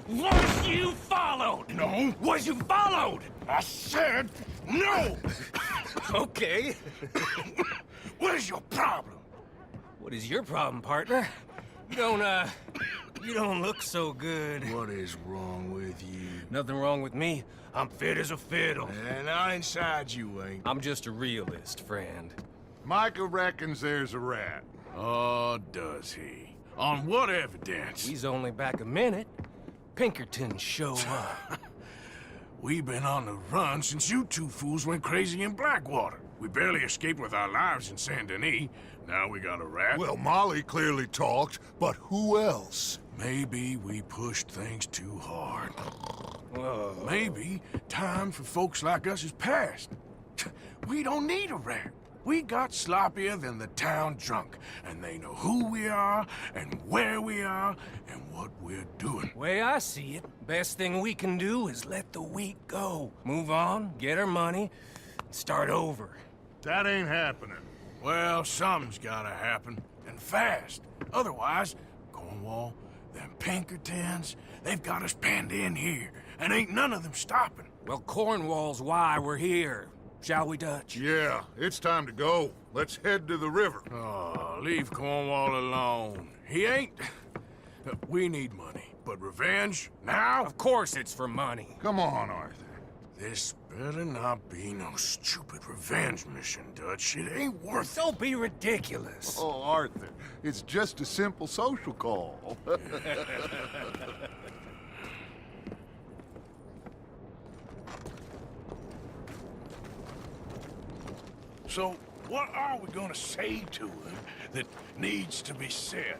Was you followed? No. Was you followed? I said no! Okay. What is your problem? What is your problem, partner? You don't look so good. What is wrong with you? Nothing wrong with me. I'm fit as a fiddle. And not inside you ain't. I'm just a realist, friend. Micah reckons there's a rat. Oh, does he? On what evidence? We's only back a minute. Pinkertons show up. We've been on the run since you two fools went crazy in Blackwater. We barely escaped with our lives in Saint Denis. Now we got a rat. Well, Molly clearly talked, but who else? Maybe we pushed things too hard. Whoa. Maybe time for folks like us is past. We don't need a rat. We got sloppier than the town drunk, and they know who we are, and where we are, and what we're doing. Way I see it, best thing we can do is let the week go. Move on, get our money, start over. That ain't happening. Well, something's gotta happen, and fast. Otherwise, Cornwall, them Pinkertons, they've got us penned in here, and ain't none of them stopping. Well, Cornwall's why we're here. Shall we, Dutch? Yeah, it's time to go. Let's head to the river. Oh, leave Cornwall alone. He ain't... We need money, but revenge, now? Of course it's for money. Come on, Arthur. This better not be no stupid revenge mission, Dutch. It ain't worth it. Don't be ridiculous. Oh, Arthur, it's just a simple social call. So, what are we gonna say to him that needs to be said?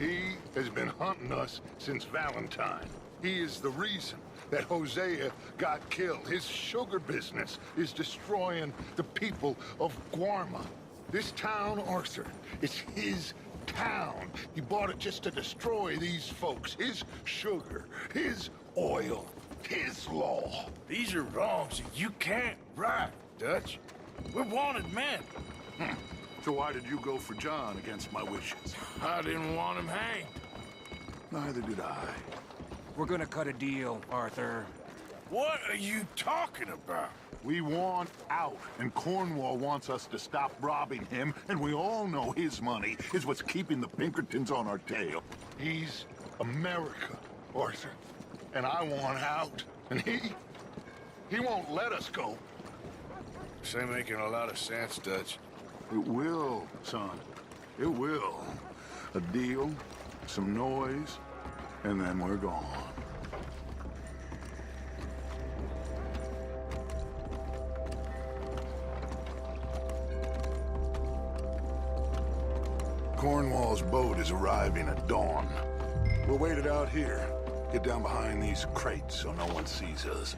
He has been hunting us since Valentine. He is the reason that Hosea got killed. His sugar business is destroying the people of Guarma. This town, Arthur, it's his town. He bought it just to destroy these folks. His sugar, his oil, his law. These are wrongs that you can't right, Dutch. We're wanted men. So why did you go for John against my wishes? I didn't want him hanged. Neither did I. We're gonna cut a deal, Arthur. What are you talking about? We want out, and Cornwall wants us to stop robbing him, and we all know his money is what's keeping the Pinkertons on our tail. He's America, Arthur, and I want out, and he won't let us go. This ain't making a lot of sense, Dutch. It will, son. It will. A deal, some noise, and then we're gone. Cornwall's boat is arriving at dawn. We'll wait it out here. Get down behind these crates so no one sees us.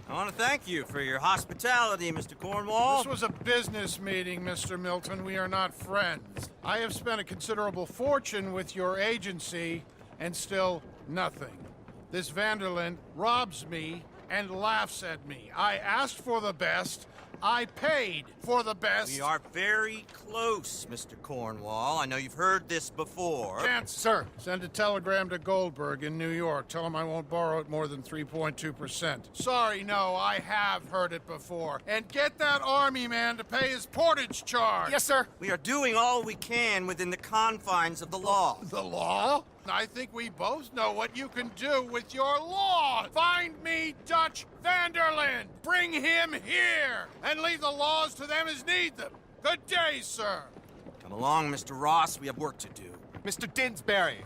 I want to thank you for your hospitality, Mr. Cornwall. This was a business meeting, Mr. Milton. We are not friends. I have spent a considerable fortune with your agency, and still nothing. This Vanderlyn robs me and laughs at me. I asked for the best. I paid for the best. We are very close, Mr. Cornwall. I know you've heard this before. Chance, sir. Send a telegram to Goldberg in New York. Tell him I won't borrow at more than 3.2%. Sorry, no, I have heard it before. And get that army man to pay his portage charge. Yes, sir. We are doing all we can within the confines of the law. The law? I think we both know what you can do with your law. Find me Dutch Vanderlyn. Bring him here and leave the laws to them as need them. Good day, sir. Come along, Mr. Ross. We have work to do. Mr. Didsbury.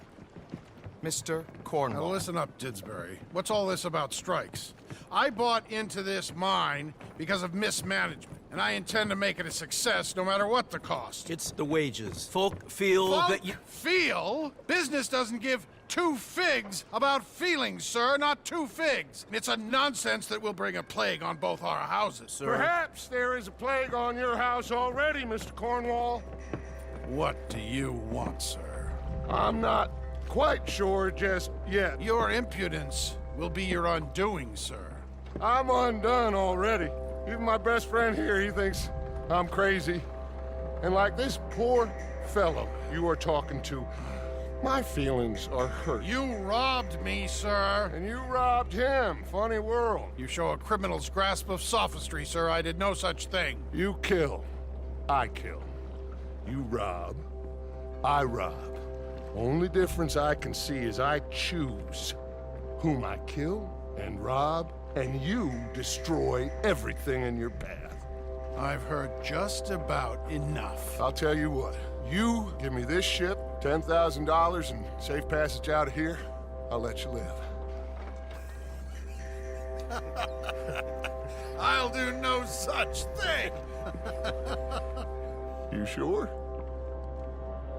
Mr. Now Cornwall. listen up, Didsbury. What's all this about strikes? I bought into this mine because of mismanagement, and I intend to make it a success no matter what the cost. It's the wages. Folk feel that you... Feel? Business doesn't give two figs about feelings, sir, not two figs. It's a nonsense that will bring a plague on both our houses, sir. Perhaps there is a plague on your house already, Mr. Cornwall. What do you want, sir? I'm not quite sure just yet. Your impudence will be your undoing, sir. I'm undone already. Even my best friend here, he thinks I'm crazy. And like this poor fellow you are talking to, my feelings are hurt. You robbed me, sir. And you robbed him. Funny world. You show a criminal's grasp of sophistry, sir. I did no such thing. You kill. I kill. You rob. I rob. Only difference I can see is I choose whom I kill and rob, and you destroy everything in your path. I've heard just about enough. I'll tell you what. You give me this ship, $10,000, and safe passage out of here, I'll let you live. I'll do no such thing. You sure?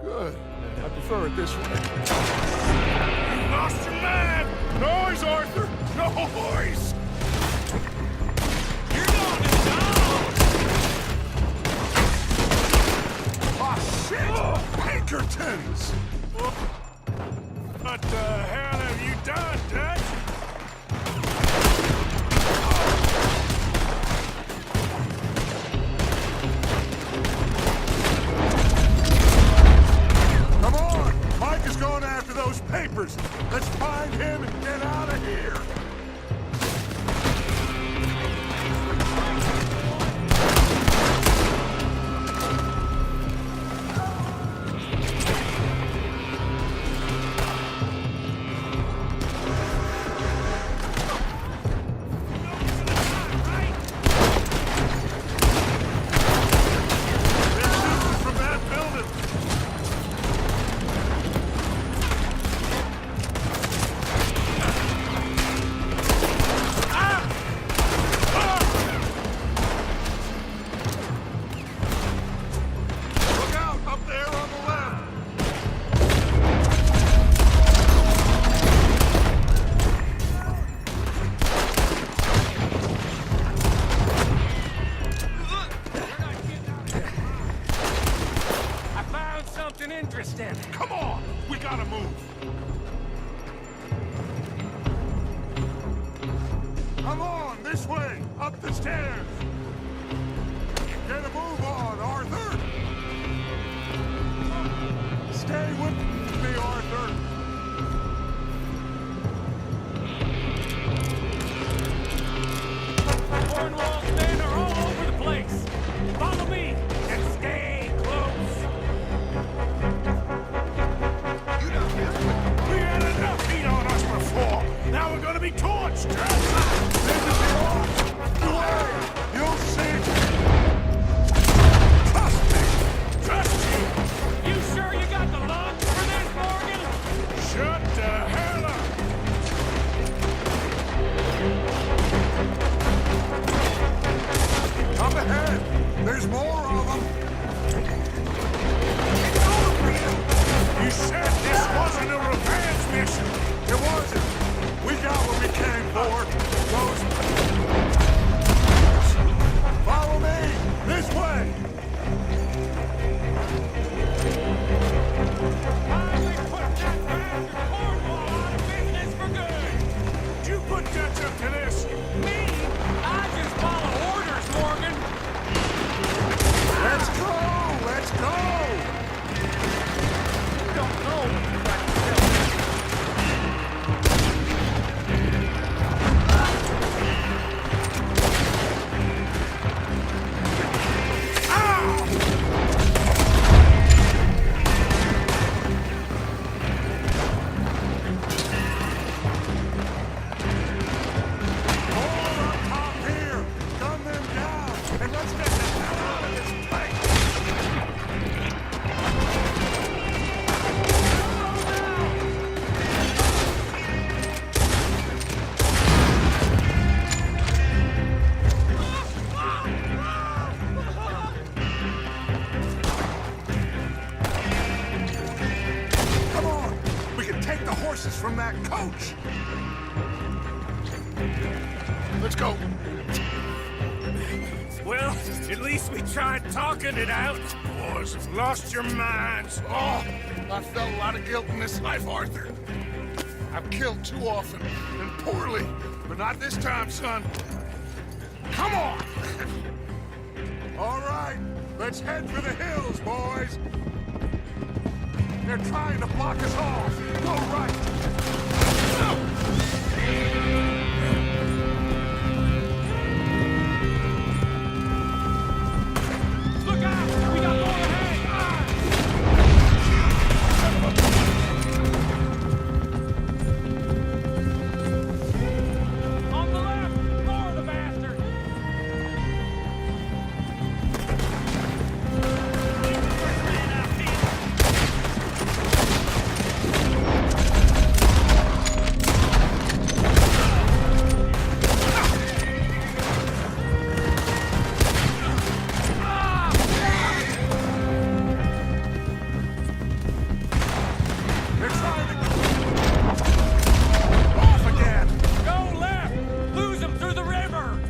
Good. I prefer it this way. You lost your man! Noise, Arthur! Noise! You're going to town! Oh, shit! Pinkertons! What the hell have you done, Dutch? Come on! Mike is going after those papers. Let's find him and get out of here. Interesting. Come on! We gotta move! Come on, this way! Up the stairs! Get a move on, Arthur! Stay with me, Arthur! Cornwall's men are all over the place. Follow me and stay close. We had enough heat on us before! Now we're gonna be torched! This is the way! You'll see! Trust me! Trust you! You sure you got the lungs for this, Morgan? coach! Let's go. Well, at least we tried talking it out. Boys have lost your minds. Oh, I felt a lot of guilt in this life, Arthur. I've killed too often and poorly, but not this time, son. Come on! All right, let's head for the hills, boys. They're trying to block us off. Go right. Look out! We got more ahead! On the left! More of the bastards! They're trying to off again. Go left! Lose them through the river!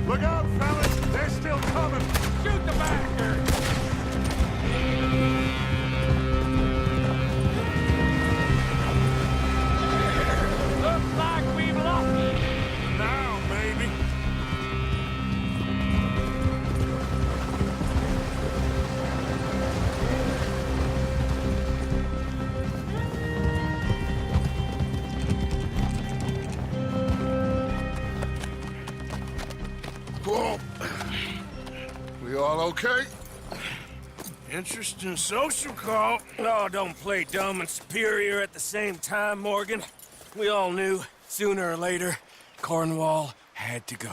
Look out, fellas! They're still coming. Shoot the bastard! Looks like we've lost it. Now, baby. Whoa. We all okay? Interesting social call. Oh, don't play dumb and superior at the same time, Morgan. We all knew, sooner or later, Cornwall had to go.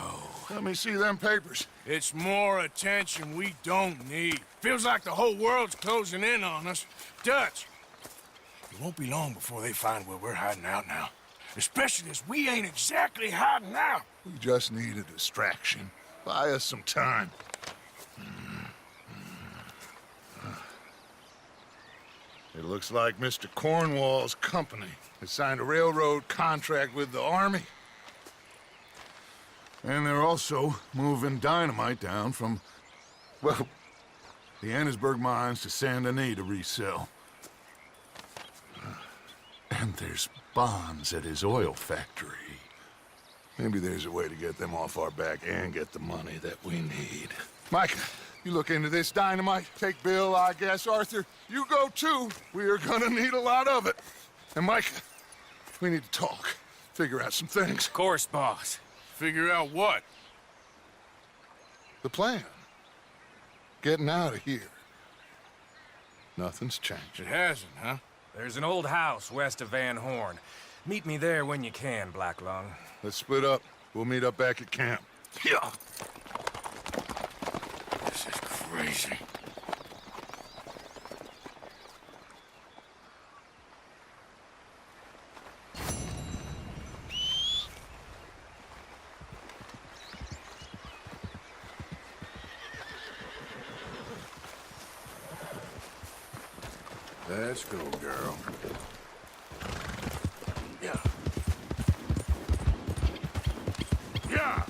Let me see them papers. It's more attention we don't need. Feels like the whole world's closing in on us. Dutch, It won't be long before they find where we're hiding out now. Especially as we ain't exactly hiding out. We just need a distraction. Buy us some time. It looks like Mr. Cornwall's company has signed a railroad contract with the Army. And they're also moving dynamite down from, well, the Annesburg mines to Saint Denis to resell. And there's bonds at his oil factory. Maybe there's a way to get them off our back and get the money that we need. Micah, you look into this dynamite. Take Bill, I guess. Arthur, you go too. We are gonna need a lot of it. And Micah, we need to talk. Figure out some things. Of course, boss. figure out what? The plan. Getting out of here. Nothing's changed. It hasn't, huh? There's an old house west of Van Horn. Meet me there when you can, Black Lung. Let's split up. We'll meet up back at camp. Yeah. This is crazy. Let's go, girl. Yeah. Yeah.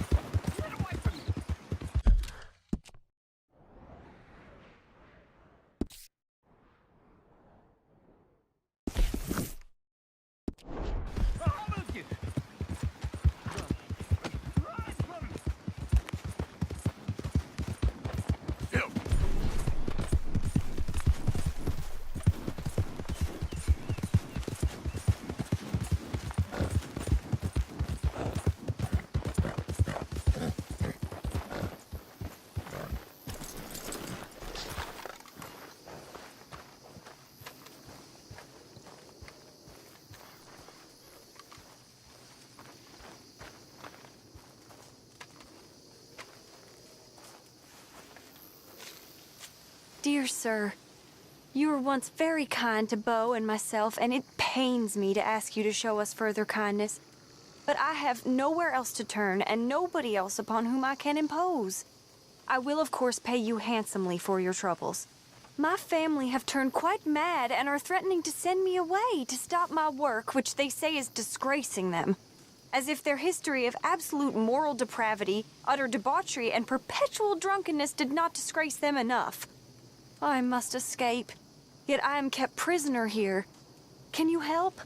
Dear sir, you were once very kind to Beau and myself, and it pains me to ask you to show us further kindness. But I have nowhere else to turn, and nobody else upon whom I can impose. I will, of course, pay you handsomely for your troubles. My family have turned quite mad and are threatening to send me away to stop my work, which they say is disgracing them. As if their history of absolute moral depravity, utter debauchery, and perpetual drunkenness did not disgrace them enough. I must escape, yet I am kept prisoner here. Can you help?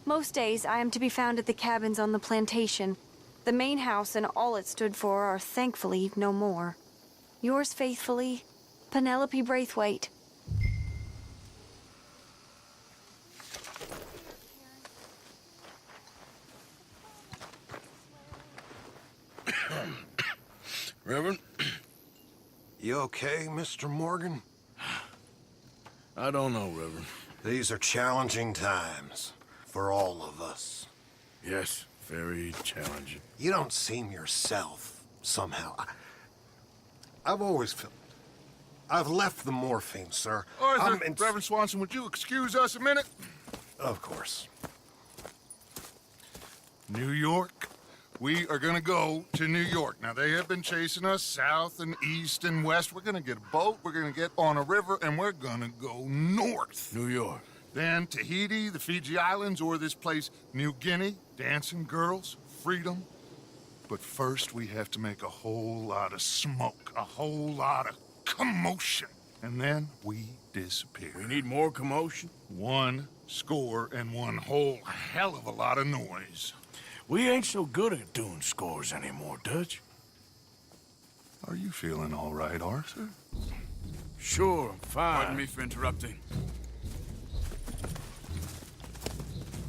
Most days I am to be found at the cabins on the plantation. The main house and all it stood for are thankfully no more. Yours faithfully, Penelope Braithwaite. Reverend? You okay, Mr. Morgan? I don't know, Reverend. These are challenging times for all of us. Yes, very challenging. You don't seem yourself, somehow. I've always felt... I've left the morphine, sir. Arthur, Reverend Swanson, would you excuse us a minute? Of course. New York. We are gonna go to New York. Now, they have been chasing us south and east and west. We're gonna get a boat, we're gonna get on a river, and we're gonna go north. New York. Then Tahiti, the Fiji Islands, or this place, New Guinea, dancing girls, freedom. But first, we have to make a whole lot of smoke, a whole lot of commotion. And then we disappear. We need more commotion? 1 score and 1 whole hell of a lot of noise. We ain't so good at doing scores anymore, Dutch. Are you feeling all right, Arthur? Sure, I'm fine. Pardon me for interrupting.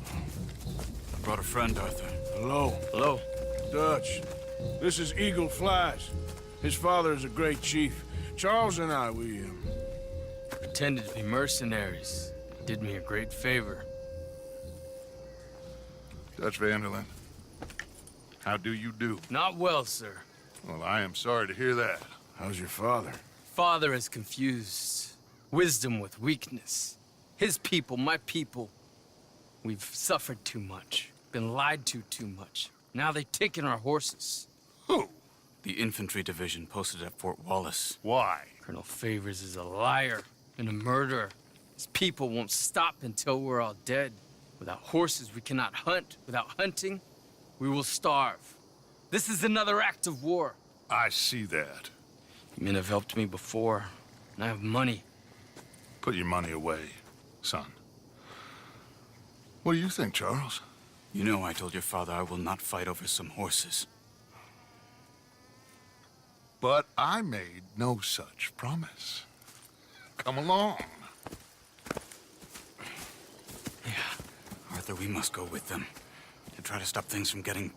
I brought a friend, Arthur. Hello. Hello. Dutch. This is Eagle Flies. His father is a great chief. Charles and I, we Pretended to be mercenaries. Did me a great favor. Dutch Vanderlyn, how do you do? Not well, sir. Well, I am sorry to hear that. How's your father? Father has confused wisdom with weakness. His people, my people. We've suffered too much. Been lied to too much. Now they've taken our horses. Who? The infantry division posted at Fort Wallace. Why? Colonel Favors is a liar and a murderer. His people won't stop until we're all dead. Without horses, we cannot hunt. Without hunting, we will starve. This is another act of war. I see that. You men have helped me before, and I have money. Put your money away, son. What do you think, Charles? You know I told your father I will not fight over some horses. But I made no such promise. Come along. Yeah, Arthur, we must go with them to try to stop things from getting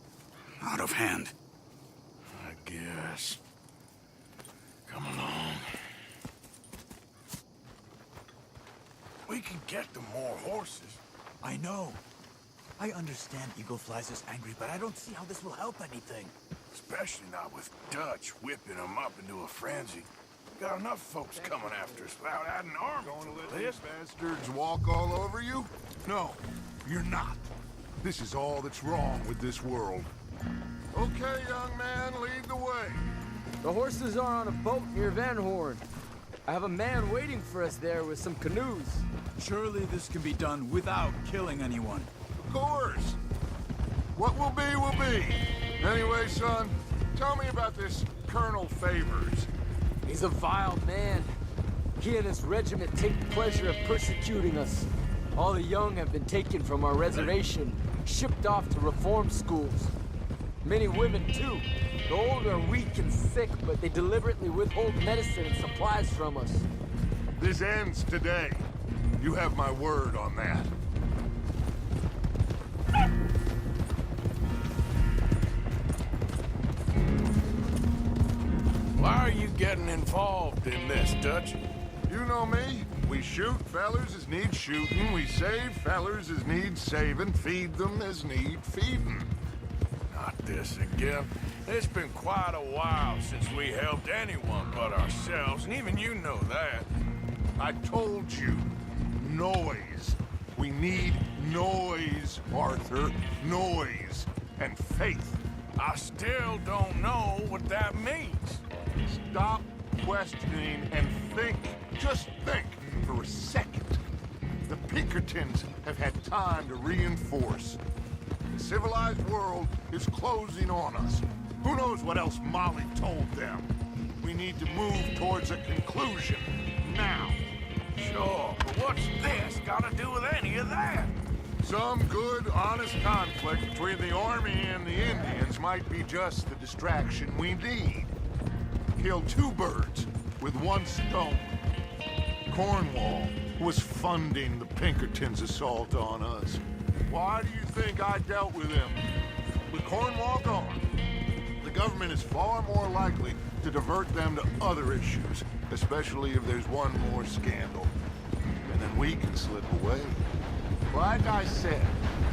out of hand. I guess. Come along. We can get them more horses. I know. I understand Eagle Flies is angry, but I don't see how this will help anything. Especially not with Dutch whipping them up into a frenzy. Got enough folks coming after us without adding arms to These bastards walk all over you? No, you're not. This is all that's wrong with this world. Okay, young man, lead the way. The horses are on a boat near Van Horn. I have a man waiting for us there with some canoes. Surely this can be done without killing anyone. Of course. What will be. Anyway, son, tell me about this Colonel Favors. He's a vile man. He and his regiment take pleasure of persecuting us. All the young have been taken from our reservation, shipped off to reform schools. Many women, too. The old are weak and sick, but they deliberately withhold medicine and supplies from us. This ends today. You have my word on that. Why are you getting involved in this, Dutch? You know me. We shoot fellers as need shooting. We save fellers as need saving. Feed them as need feeding. Not this again. It's been quite a while since we helped anyone but ourselves, and even you know that. I told you. Noise. We need noise, Arthur. Noise. And faith. I still don't know what that means. Stop questioning and think. Just think for a second. The Pinkertons have had time to reinforce. The civilized world is closing on us. Who knows what else Molly told them? We need to move towards a conclusion. Now. Sure, but what's this got to do with any of that? Some good, honest conflict between the Army and the Indians might be just the distraction we need. Kill two birds with one stone. Cornwall was funding the Pinkertons' assault on us. Why do you think I dealt with him? With Cornwall gone, the government is far more likely to divert them to other issues, especially if there's one more scandal. And then we can slip away. Like I said,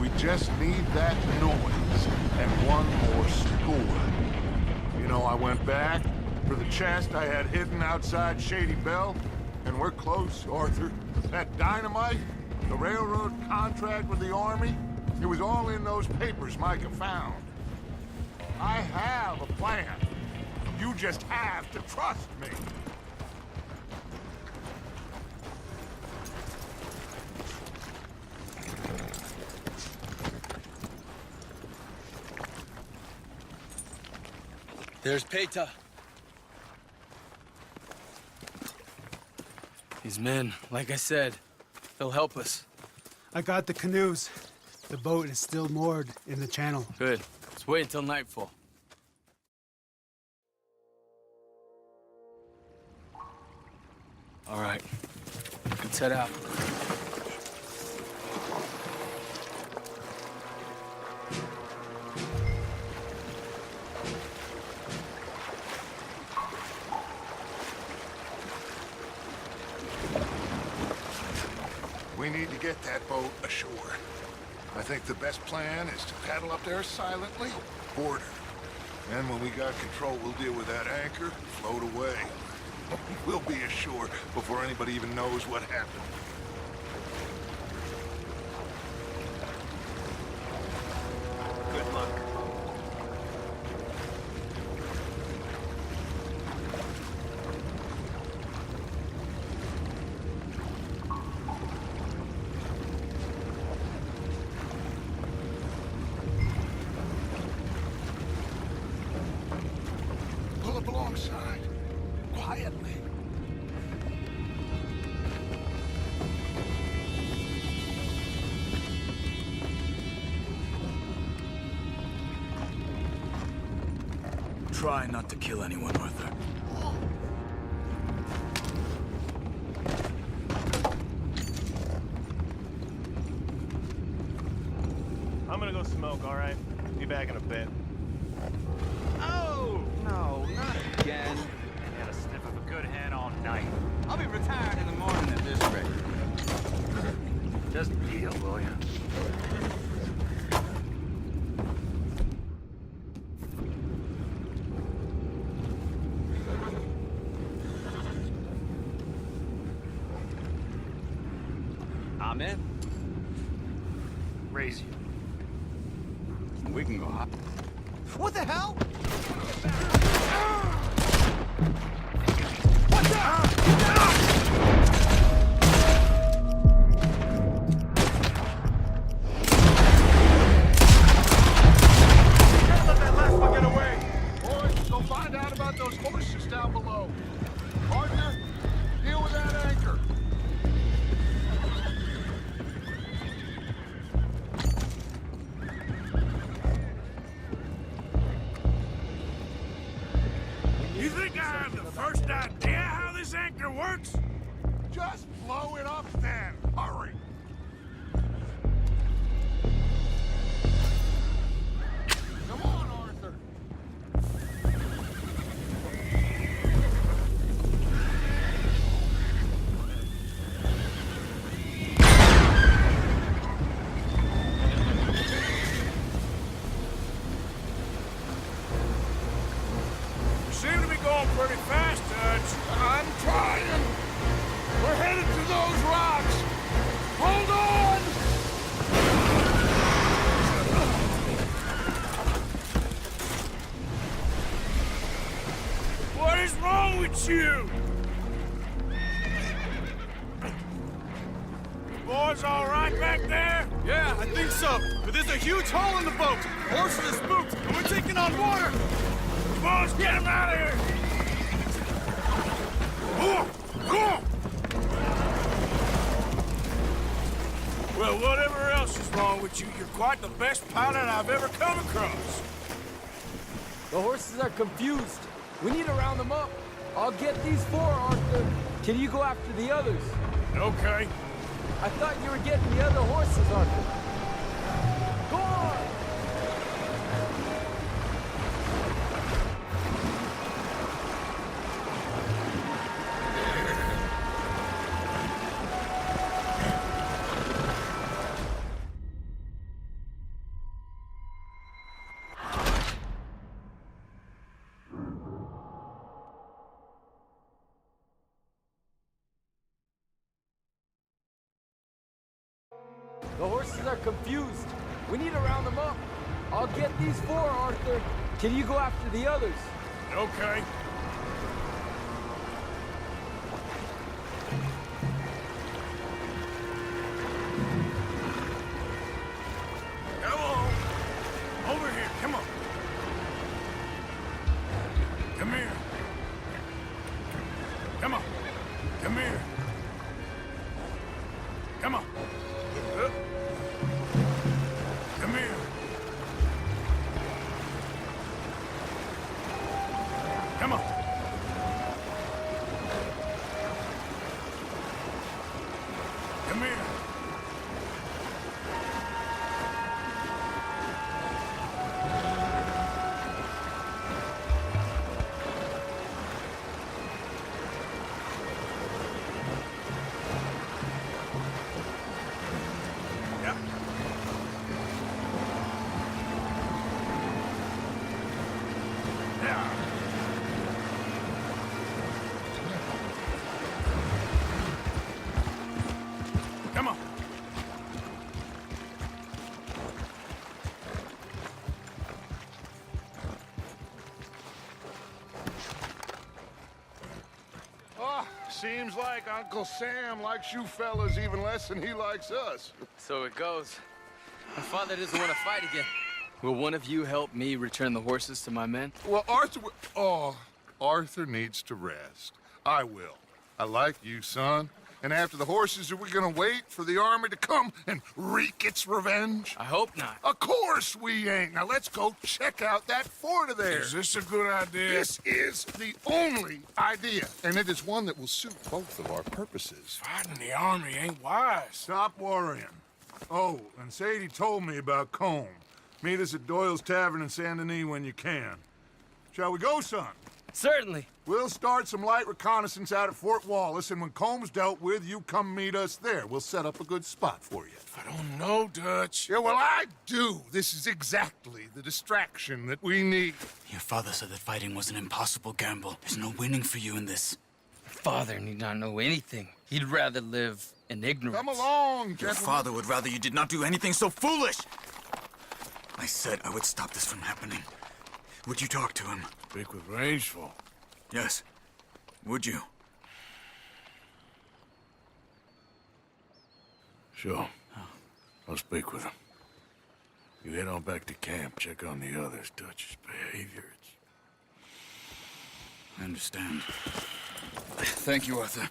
we just need that noise and one more score. You know, I went back for the chest I had hidden outside Shady Belle, and we're close, Arthur. That dynamite, the railroad contract with the Army, it was all in those papers Micah found. I have a plan. You just have to trust me. There's Peta. These men, like I said, they'll help us. I got the canoes. The boat is still moored in the channel. Good. Let's wait until nightfall. All right. Let's head out. We need to get that boat ashore. I think the best plan is to paddle up there silently, board her. And when we got control, we'll deal with that anchor, float away. We'll be ashore before anybody even knows what happened. Good luck. Pull up alongside. Quietly. Try not to kill anyone, Arthur. I'm gonna go smoke, all right? Be back in a bit. Oh, no, not again. I had a sniff of a good hand all night. I'll be retired in the morning at this rate. Just deal, will ya? I'm in. Raise you. We can go hop. What the hell? You think I have the first idea how this anchor works? you! Boys all right back there? Yeah, I think so. But there's a huge hole in the boat. Horses are spooked, and we're taking on water. Boys, get him out of here! Well, whatever else is wrong with you, you're quite the best pilot I've ever come across. The horses are confused. We need to round them up. I'll get these four, Arthur. Can you go after the others? Okay. I thought you were getting the other horses, Arthur. Go on! The horses are confused. We need to round them up. I'll get these four, Arthur. Can you go after the others? Okay. Come on. Over here, come on. Come here. Come on. Come here. Come on. Come here. Come on. Come here. Yeah. Yeah. Come on. Oh, seems like Uncle Sam likes you fellas even less than he likes us. So it goes. My father doesn't want to fight again. Will one of you help me return the horses to my men? Well, Arthur needs to rest. I will. I like you, son. And after the horses, are we gonna wait for the army to come and wreak its revenge? I hope not. Of course we ain't. Now let's go check out that fort of theirs. Is this a good idea? This is the only idea, and it is one that will suit both of our purposes. Fighting the army ain't wise. Stop worrying. Oh, and Sadie told me about Combe. Meet us at Doyle's Tavern in Saint Denis when you can. Shall we go, son? Certainly. We'll start some light reconnaissance out at Fort Wallace, and when Combs dealt with, you come meet us there. We'll set up a good spot for you. I don't know, Dutch. Yeah, well, I do. This is exactly the distraction that we need. Your father said that fighting was an impossible gamble. There's no winning for you in this. Father need not know anything. He'd rather live in ignorance. Come along, Your gentlemen. father would rather you did not do anything so foolish. I said I would stop this from happening. Would you talk to him? Speak with Rangeful. Yes. Would you? Sure. I'll speak with him. You head on back to camp, check on the others. Dutch's behavior, I understand. Thank you, Arthur.